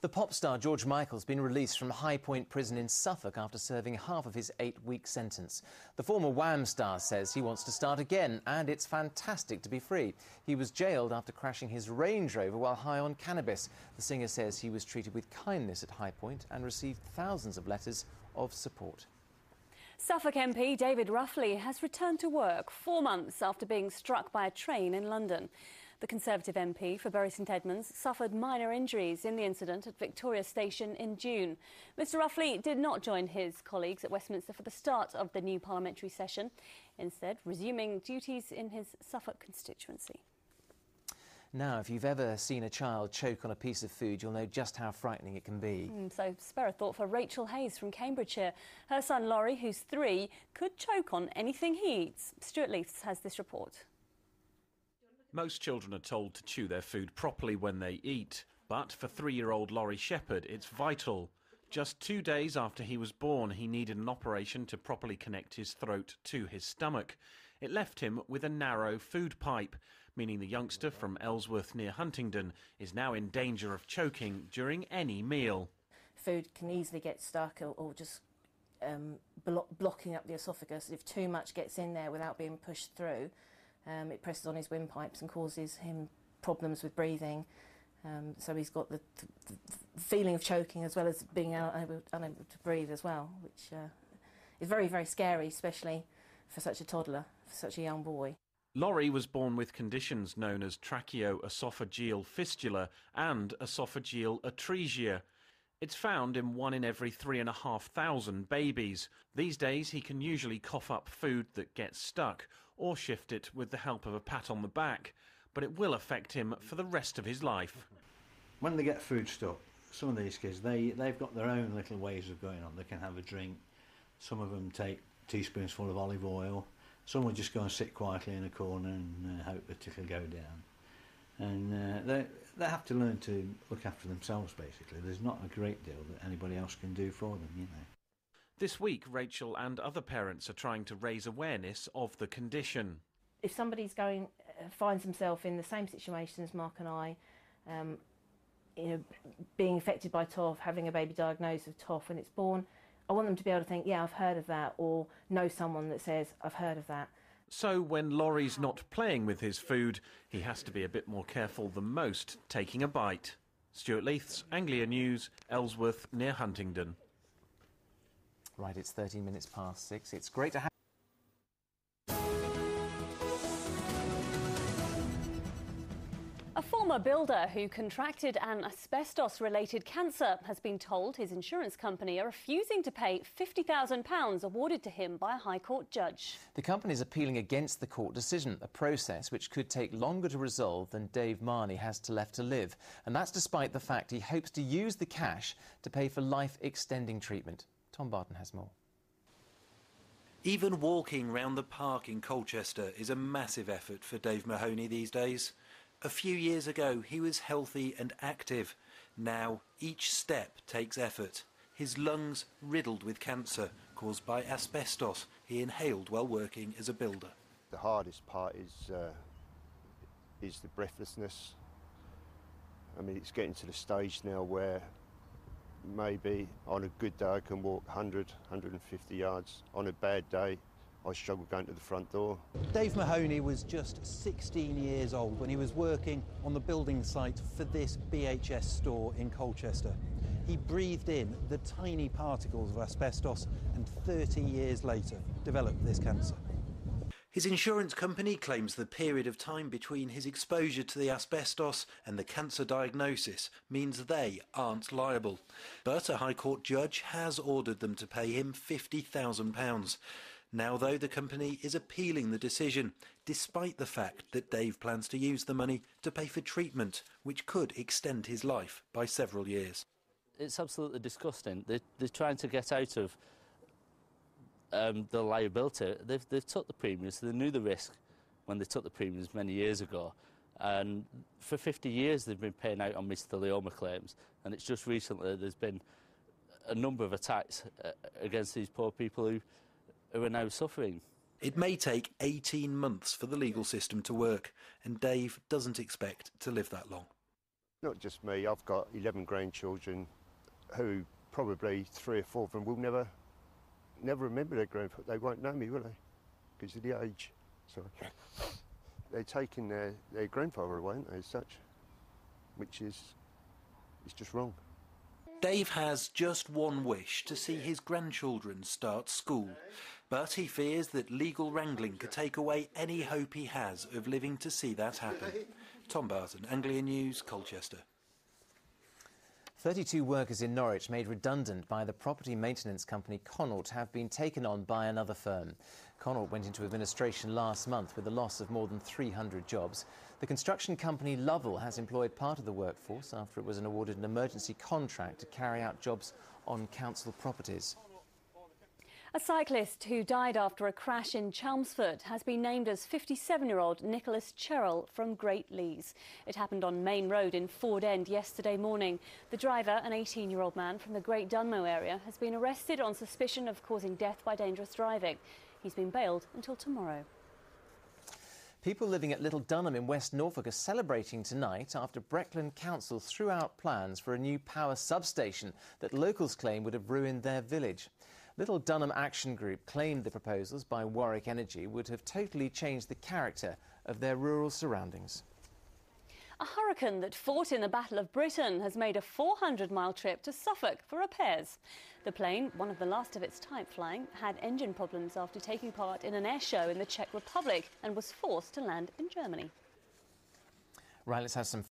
The pop star George Michael's been released from High Point Prison in Suffolk after serving half of his 8-week sentence. The former Wham star says he wants to start again, and it's fantastic to be free. He was jailed after crashing his Range Rover while high on cannabis. The singer says he was treated with kindness at High Point and received thousands of letters of support. Suffolk MP David Ruffley has returned to work 4 months after being struck by a train in London. The Conservative MP for Bury St Edmunds suffered minor injuries in the incident at Victoria Station in June. Mr Ruffley did not join his colleagues at Westminster for the start of the new parliamentary session, instead resuming duties in his Suffolk constituency. Now, if you've ever seen a child choke on a piece of food, you'll know just how frightening it can be. So spare a thought for Rachel Hayes from Cambridgeshire. Her son Laurie, who's 3, could choke on anything he eats. Stuart Leafs has this report. Most children are told to chew their food properly when they eat, but for 3-year-old Laurie Shepherd, it's vital. Just 2 days after he was born, he needed an operation to properly connect his throat to his stomach. It left him with a narrow food pipe, meaning the youngster from Ellsworth near Huntingdon is now in danger of choking during any meal. Food can easily get stuck or just blocking up the esophagus. If too much gets in there without being pushed through, it presses on his windpipes and causes him problems with breathing. So he's got the feeling of choking as well as being unable to breathe as well, which is very, very scary, especially for such a toddler, for such a young boy. Laurie was born with conditions known as Tracheo Oesophageal Fistula and Oesophageal Atresia. It's found in 1 in every 3,500 babies. These days he can usually cough up food that gets stuck or shift it with the help of a pat on the back, but it will affect him for the rest of his life. When they get food stuck, some of these kids, they've got their own little ways of going on. They can have a drink, some of them take teaspoons full of olive oil, some will just go and sit quietly in a corner and hope that it'll go down. And they have to learn to look after themselves, basically. There's not a great deal that anybody else can do for them, you know. This week, Rachel and other parents are trying to raise awareness of the condition. If somebody's finds himself in the same situation as Mark and I, being affected by TOF, having a baby diagnosed with TOF when it's born, I want them to be able to think, yeah, I've heard of that, or know someone that says, I've heard of that. So when Laurie's not playing with his food, he has to be a bit more careful than most taking a bite. Stuart Leiths, Anglia News, Ellsworth near Huntingdon. Right, it's 13 minutes past 6. It's great to have... A former builder who contracted an asbestos-related cancer has been told his insurance company are refusing to pay £50,000 awarded to him by a High Court judge. The company is appealing against the court decision, a process which could take longer to resolve than Dave Marney has left to live. And that's despite the fact he hopes to use the cash to pay for life-extending treatment. Tom Barton has more. Even walking round the park in Colchester is a massive effort for Dave Mahoney these days. A few years ago, he was healthy and active. Now, each step takes effort. His lungs riddled with cancer caused by asbestos he inhaled while working as a builder. The hardest part is the breathlessness. I mean, it's getting to the stage now where maybe on a good day I can walk 100, 150 yards. On a bad day, I struggle going to the front door. Dave Mahoney was just 16 years old when he was working on the building site for this BHS store in Colchester. He breathed in the tiny particles of asbestos and 30 years later developed this cancer. His insurance company claims the period of time between his exposure to the asbestos and the cancer diagnosis means they aren't liable. But a High Court judge has ordered them to pay him £50,000. Now, though, the company is appealing the decision, despite the fact that Dave plans to use the money to pay for treatment, which could extend his life by several years. It's absolutely disgusting. They're trying to get out of the liability. They've took the premiums, so they knew the risk when they took the premiums many years ago. And for 50 years they've been paying out on mesothelioma claims, and it's just recently there's been a number of attacks against these poor people who are now suffering. It may take 18 months for the legal system to work, and Dave doesn't expect to live that long. Not just me, I've got 11 grandchildren who probably 3 or 4 of them will never remember their grandfather. They won't know me, will they? Because of the age. So they're taking their grandfather away, aren't they, as such? Which is just wrong. Dave has just one wish: to see his grandchildren start school. But he fears that legal wrangling could take away any hope he has of living to see that happen. Tom Barton, Anglia News, Colchester. 32 workers in Norwich made redundant by the property maintenance company Connaught have been taken on by another firm. Connaught went into administration last month with a loss of more than 300 jobs. The construction company Lovell has employed part of the workforce after it was awarded an emergency contract to carry out jobs on council properties. A cyclist who died after a crash in Chelmsford has been named as 57-year-old Nicholas Cherrell from Great Lees. It happened on Main Road in Ford End yesterday morning. The driver, an 18-year-old man from the Great Dunmow area, has been arrested on suspicion of causing death by dangerous driving. He's been bailed until tomorrow. People living at Little Dunham in West Norfolk are celebrating tonight after Breckland Council threw out plans for a new power substation that locals claim would have ruined their village. Little Dunham Action Group claimed the proposals by Warwick Energy would have totally changed the character of their rural surroundings. A hurricane that fought in the Battle of Britain has made a 400-mile trip to Suffolk for repairs. The plane, one of the last of its type flying, had engine problems after taking part in an air show in the Czech Republic and was forced to land in Germany. Right, let's have some